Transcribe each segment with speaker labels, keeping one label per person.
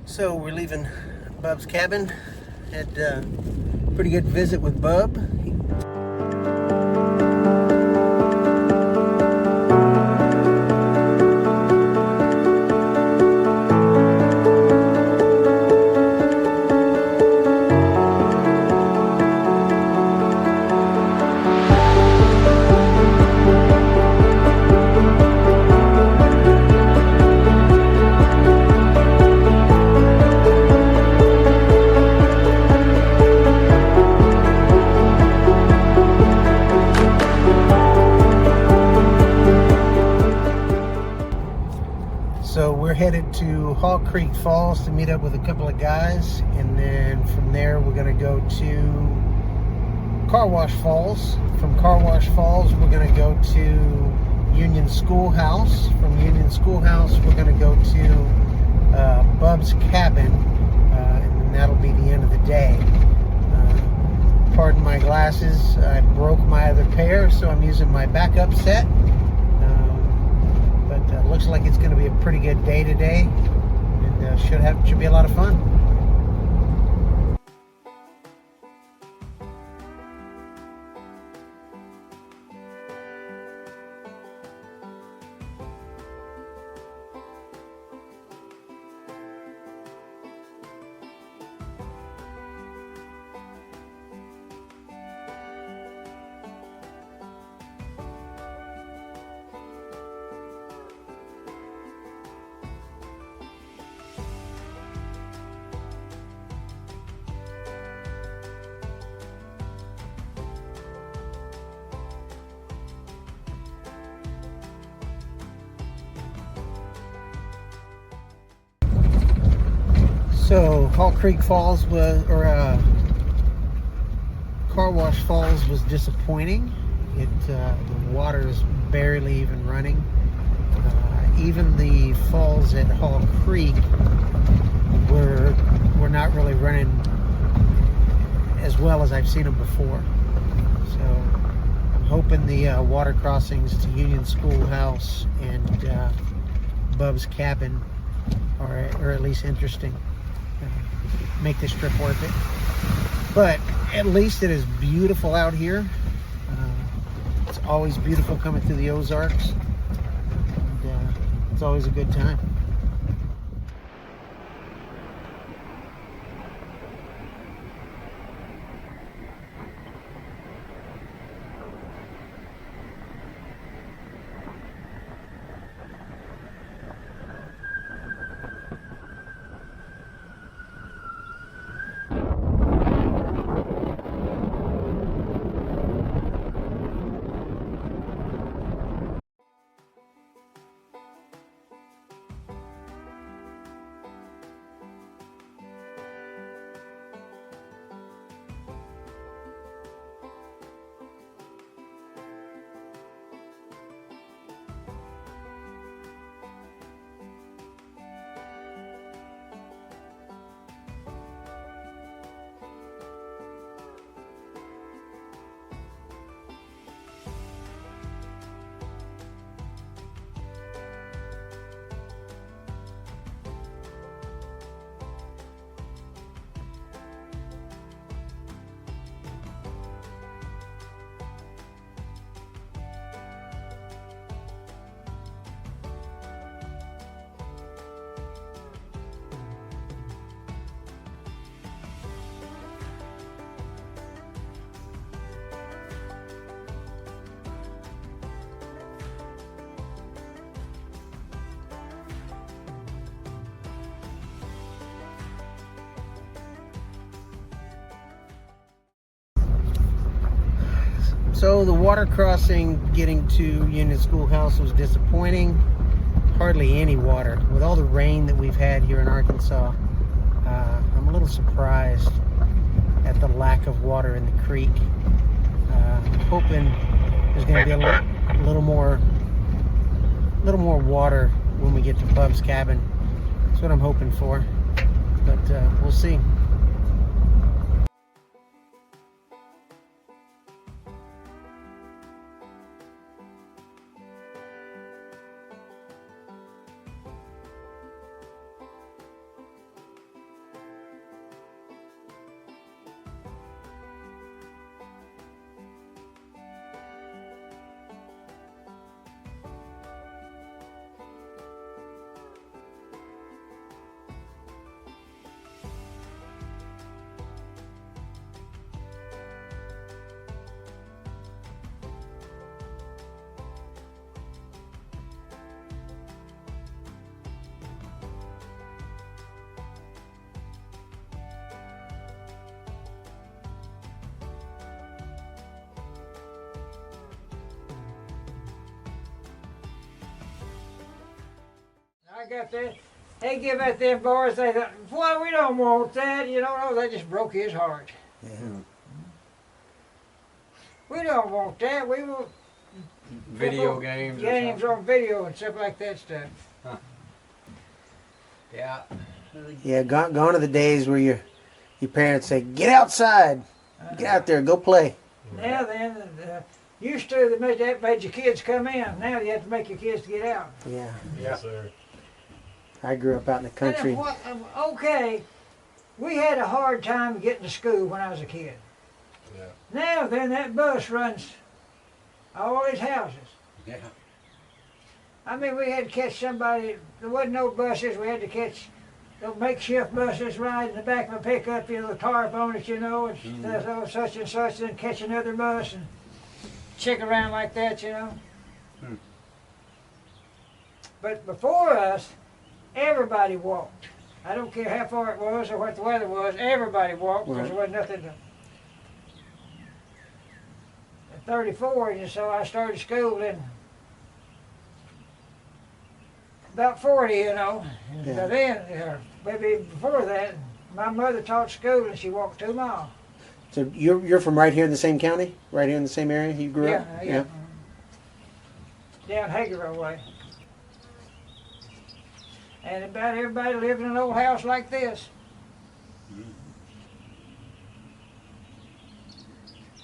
Speaker 1: So we're leaving Bub's cabin. Had a pretty good visit with Bub. So we're headed to Hall Creek Falls to meet up with a couple of guys, and then from there we're going to go to Car Wash Falls. From Car Wash Falls we're going to go to Union Schoolhouse. From Union Schoolhouse we're going to go to Bub's cabin, and then that'll be the end of the day. Pardon my glasses, I broke my other pair, so I'm using my backup set. But looks like it's going to be a pretty good day today, and should be a lot of fun. So Hall Creek Falls Car Wash Falls was disappointing. The water is barely even running. Even the falls at Hall Creek were not really running as well as I've seen them before. So I'm hoping the water crossings to Union Schoolhouse and Bub's cabin are at least interesting. Make this trip worth it. But at least it is beautiful out here. It's always beautiful coming through the Ozarks, and it's always a good time. So the water crossing getting to Union Schoolhouse was disappointing. Hardly any water. With all the rain that we've had here in Arkansas, I'm a little surprised at the lack of water in the creek. I'm hoping there's going to be a little more water when we get to Bub's cabin. That's what I'm hoping for, but we'll see.
Speaker 2: I got that. They give at them boys, they thought, boy, we don't want that. You know, no, they just broke his heart.
Speaker 1: Yeah.
Speaker 2: We don't want that. We want
Speaker 3: Video games or
Speaker 2: games
Speaker 3: something.
Speaker 2: on video and stuff like that stuff.
Speaker 3: Yeah.
Speaker 1: Yeah, gone are the days where your parents say, "Get outside, get out there, go play."
Speaker 2: Now then, used to they made your kids come in. Now you have to make your kids to get out.
Speaker 1: Yeah,
Speaker 3: Yes, sir.
Speaker 1: I grew up out in the
Speaker 2: And
Speaker 1: country.
Speaker 2: okay, we had a hard time getting to school when I was a kid.
Speaker 3: Yeah.
Speaker 2: Now then, that bus runs all these houses.
Speaker 3: Yeah.
Speaker 2: I mean, we had to catch somebody. There wasn't no buses. We had to catch those makeshift buses riding in the back of a pickup, you know, the tarp on it, you know, and such and such, and catch another bus and chick around like that, you know. But before us, everybody walked. I don't care how far it was or what the weather was, everybody walked because there wasn't nothing to. At 34, and so I started school in about 40, you know. And
Speaker 1: Yeah.
Speaker 2: then, maybe before that, my mother taught school and she walked 2 miles.
Speaker 1: So you're from right here in the same county, right here in the same area you grew up.
Speaker 2: Yeah. Down Hagerville way. And about everybody lived in an old house like this.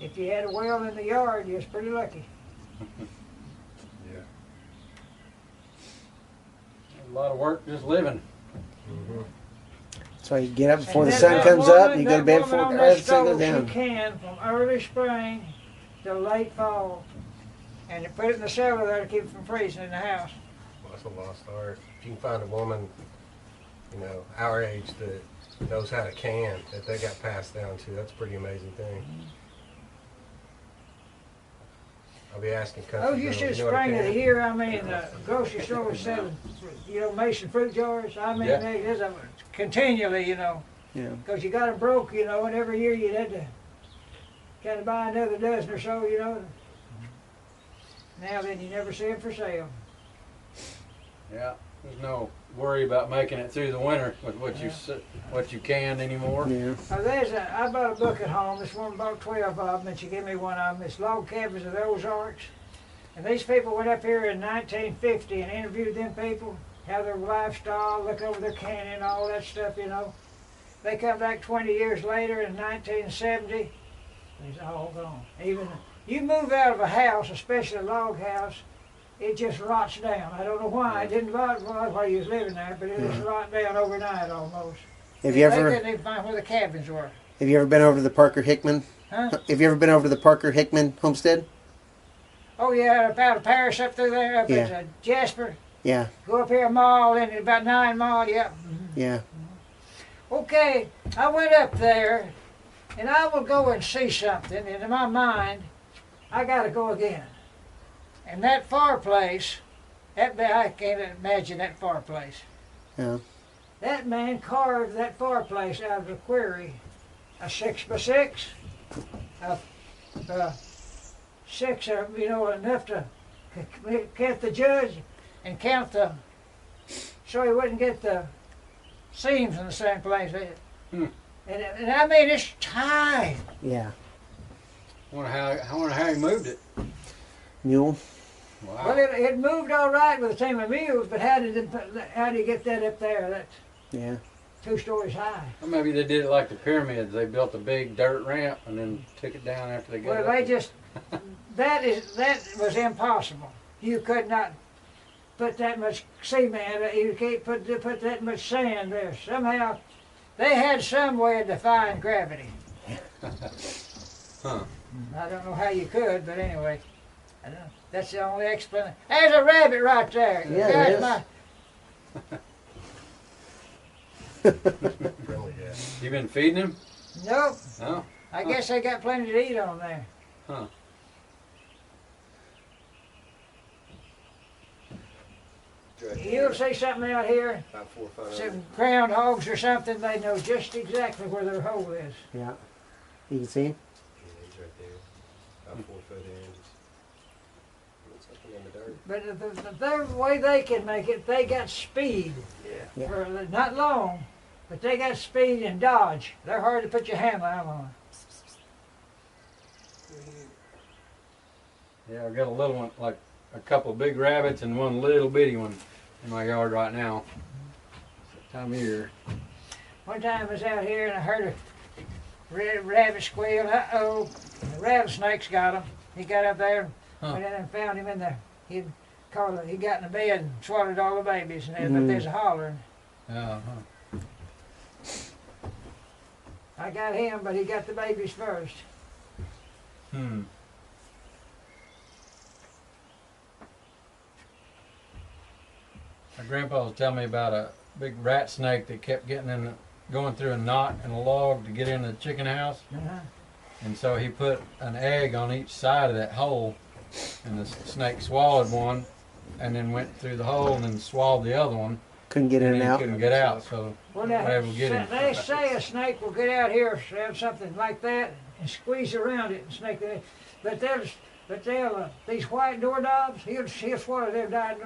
Speaker 2: If you had a well in the yard, you was pretty lucky.
Speaker 3: Yeah. A lot of work just living.
Speaker 1: So you get up before
Speaker 2: And
Speaker 1: the
Speaker 2: that-
Speaker 1: sun
Speaker 2: that
Speaker 1: comes up,
Speaker 2: woman-
Speaker 1: and you go to
Speaker 2: that
Speaker 1: bed
Speaker 2: woman
Speaker 1: before
Speaker 2: on
Speaker 1: the
Speaker 2: that
Speaker 1: sun goes
Speaker 2: stove,
Speaker 1: down.
Speaker 2: She can from early spring to late fall, and they put it in the cellar there to keep it from freezing in the house.
Speaker 4: Well, that's a lost art. If you can find a woman, you know, our age that knows how to can, that they got passed down to, that's a pretty amazing thing. I'll be asking country
Speaker 2: Oh,
Speaker 4: girls,
Speaker 2: you should
Speaker 4: you know how to
Speaker 2: spring of the
Speaker 4: can?
Speaker 2: year. I mean, the grocery store was selling, you know, Mason fruit jars. I mean,
Speaker 3: Yeah.
Speaker 2: there's a continually, you know,
Speaker 1: Yeah.
Speaker 2: because you got them broke, you know, and every year you had to kind of buy another dozen or so, you know. Now then, you never see them for sale.
Speaker 3: Yeah. There's no worry about making it through the winter with what you can anymore.
Speaker 1: Yeah.
Speaker 2: I bought a book at home. This woman bought 12 of them, and she gave me one of them. It's Log Cabins of the Ozarks. And these people went up here in 1950 and interviewed them people, how their lifestyle, look over their canning, all that stuff, you know. They come back 20 years later in 1970, it's all gone. Even you move out of a house, especially a log house, it just rots down. I don't know why. It didn't rot while you was living there, but it just rot down overnight almost.
Speaker 1: Have
Speaker 2: They
Speaker 1: you ever
Speaker 2: couldn't even find where the cabins were.
Speaker 1: been over to the Parker Hickman?
Speaker 2: Huh?
Speaker 1: Have you ever been over to the Parker Hickman homestead?
Speaker 2: Oh yeah, about a parish up through there, up
Speaker 1: Yeah.
Speaker 2: at Jasper.
Speaker 1: Yeah.
Speaker 2: Go up here a mile, and about 9 miles, yep.
Speaker 1: Yeah.
Speaker 2: Okay, I went up there, and I will go and see something, and in my mind, I gotta go again. And that fireplace, I can't imagine that fireplace.
Speaker 1: Yeah.
Speaker 2: That man carved that fireplace out of the quarry, a 6x6, a 6, you know, enough to count the judge and count the, so he wouldn't get the seams in the same place. And I mean, it's tight.
Speaker 1: Yeah.
Speaker 3: I wonder how he moved it.
Speaker 1: Mule.
Speaker 3: Wow.
Speaker 2: Well, it moved all right with a team of mules, but how did you get that up there? That's
Speaker 1: Yeah.
Speaker 2: 2 stories high.
Speaker 3: Or maybe they did it like the pyramids. They built a big dirt ramp and then took it down after they got
Speaker 2: Well,
Speaker 3: up
Speaker 2: they
Speaker 3: there.
Speaker 2: just, that was impossible. You could not put that much cement, you can't put that much sand there. Somehow, they had some way of defying gravity.
Speaker 3: Huh.
Speaker 2: I don't know how you could, but anyway, I don't know. That's the only explanation. There's a rabbit right there.
Speaker 1: Yeah, there is.
Speaker 4: Friendly, yeah.
Speaker 3: You been feeding him?
Speaker 2: Nope.
Speaker 3: No.
Speaker 2: I guess they got plenty to eat on there.
Speaker 3: Huh.
Speaker 2: You'll see something out here,
Speaker 4: About 4 or 5
Speaker 2: some groundhogs or something, they know just exactly where their hole is.
Speaker 1: Yeah. You can see him?
Speaker 4: Yeah, he's right there. About 4 foot in. Something in the dirt.
Speaker 2: But the way they can make it, they got speed.
Speaker 1: Yeah.
Speaker 2: For, not long, but they got speed and dodge. They're hard to put your hand on.
Speaker 3: Yeah, I got a little one, like a couple of big rabbits and one little bitty one in my yard right now. It's that time of year.
Speaker 2: One time I was out here and I heard a rabbit squeal. Uh-oh, the rattlesnakes got him. He got up there and went in and found him in there. He got in the bed and swallowed all the babies, and but there's a hollering. I got him, but he got the babies first.
Speaker 3: Hmm. My grandpa was telling me about a big rat snake that kept going through a knot in a log to get in the chicken house.
Speaker 2: Uh-huh.
Speaker 3: And so he put an egg on each side of that hole, and the snake swallowed one, and then went through the hole and then swallowed the other one.
Speaker 1: Couldn't get in and
Speaker 3: he
Speaker 1: out.
Speaker 3: couldn't get out, so
Speaker 2: Well, now,
Speaker 3: they will get him.
Speaker 2: they say a snake will get out here, have something like that, and squeeze around it and snake it. But they'll these white doorknobs, he'll swallow their dying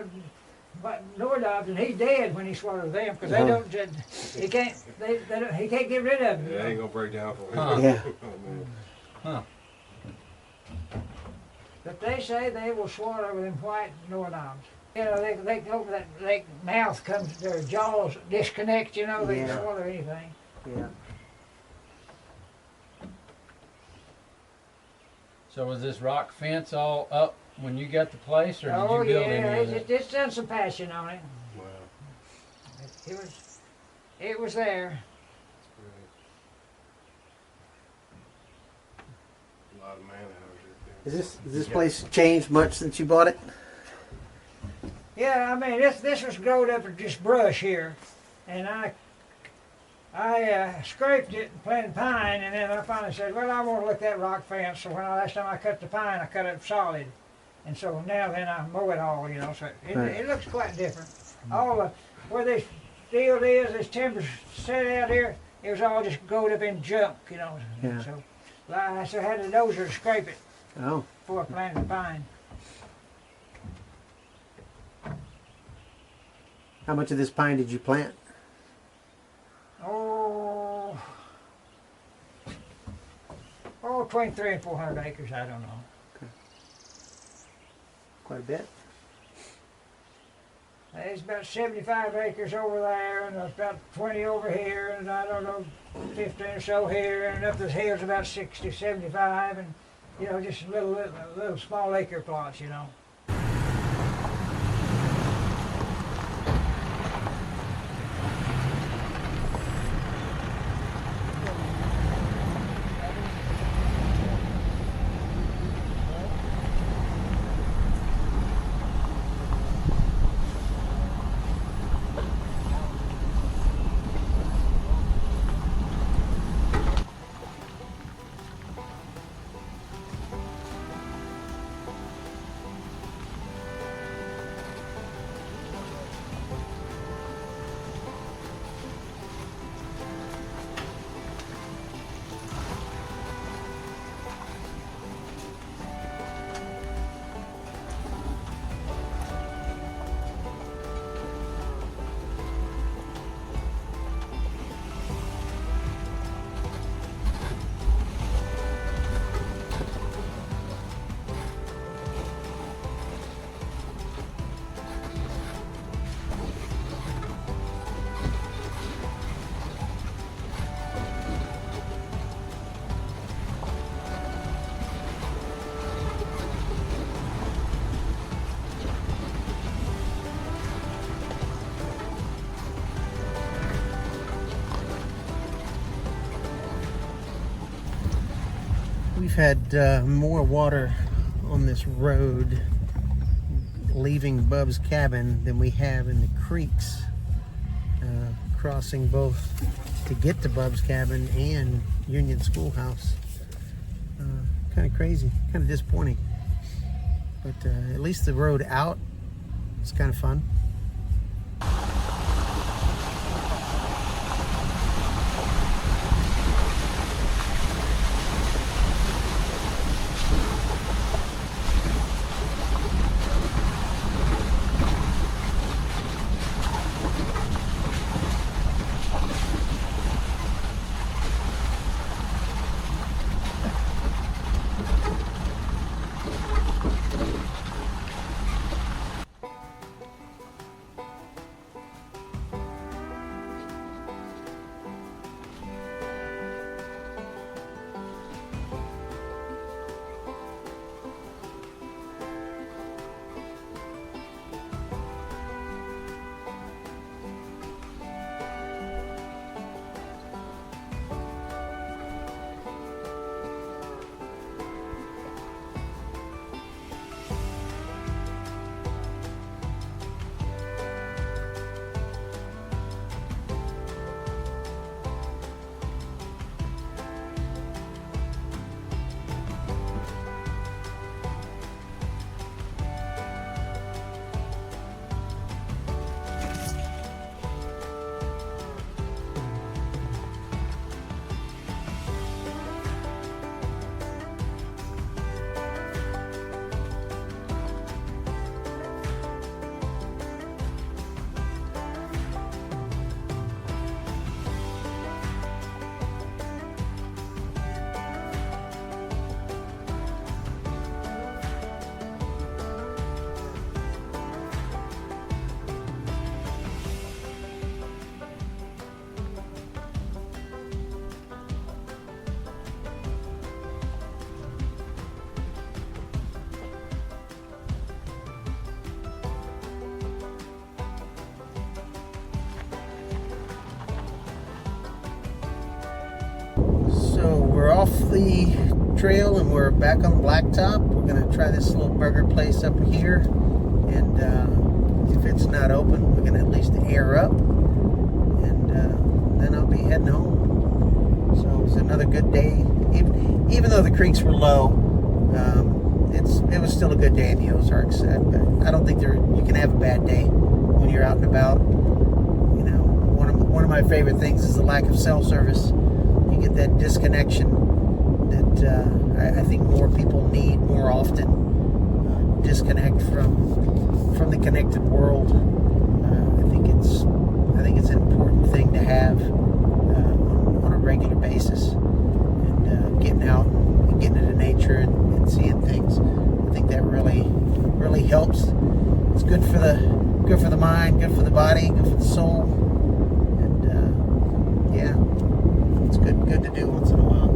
Speaker 2: doorknobs, and he's dead when he swallows them because they don't. He can't. He can't get rid of them.
Speaker 4: Yeah, it ain't gonna break down for him.
Speaker 3: Huh.
Speaker 1: Yeah.
Speaker 4: Oh, man.
Speaker 2: But they say they will swallow them white doorknobs. You know, they go that their mouth comes, their jaws disconnect. You know, they can
Speaker 1: Yeah.
Speaker 2: swallow anything.
Speaker 1: Yeah.
Speaker 3: So was this rock fence all up when you got the place, or did
Speaker 2: Oh
Speaker 3: you build
Speaker 2: yeah,
Speaker 3: any of it?
Speaker 2: it's done some patching on it.
Speaker 4: Wow.
Speaker 2: It was there.
Speaker 4: That's great. A lot of man hours right
Speaker 1: Is this place changed much since you bought it?
Speaker 2: Yeah, I mean this was growed up with just brush here, and I scraped it and planted pine, and then I finally said, well, I want to look at that rock fence. So last time I cut the pine, I cut it solid, and so now then I mow it all, you know. So it looks quite different. All where this field is, this timber's set out here, it was all just growed up in junk, you know.
Speaker 1: Yeah.
Speaker 2: So I had a dozer to scrape it
Speaker 1: Oh.
Speaker 2: before I planted the pine.
Speaker 1: How much of this pine did you plant?
Speaker 2: Oh, 23 and 400 acres, I don't know.
Speaker 1: Quite a bit.
Speaker 2: There's about 75 acres over there, and there's about 20 over here, and I don't know, 15 or so here, and up the hills about 60, 75, and, you know, just little small acre plots, you know.
Speaker 1: We've had more water on this road leaving Bub's cabin than we have in the creeks crossing both to get to Bub's cabin and Union Schoolhouse. Kind of crazy, kind of disappointing. But at least the road out is kind of fun. So we're off the trail and we're back on the blacktop. We're gonna try this little burger place up here, and if it's not open, we're gonna at least air up, and then I'll be heading home. So it was another good day, even though the creeks were low. It was still a good day in the Ozarks. I don't think you can have a bad day when you're out and about. You know, one of my favorite things is the lack of cell service. You get that disconnection that I think more people need more often. Disconnect from the connected world. I think it's an important thing to have on a regular basis. And getting out and getting into nature and seeing things, I think that really helps. It's good for the mind, good for the body, good for the soul, and yeah, it's good to do once in a while.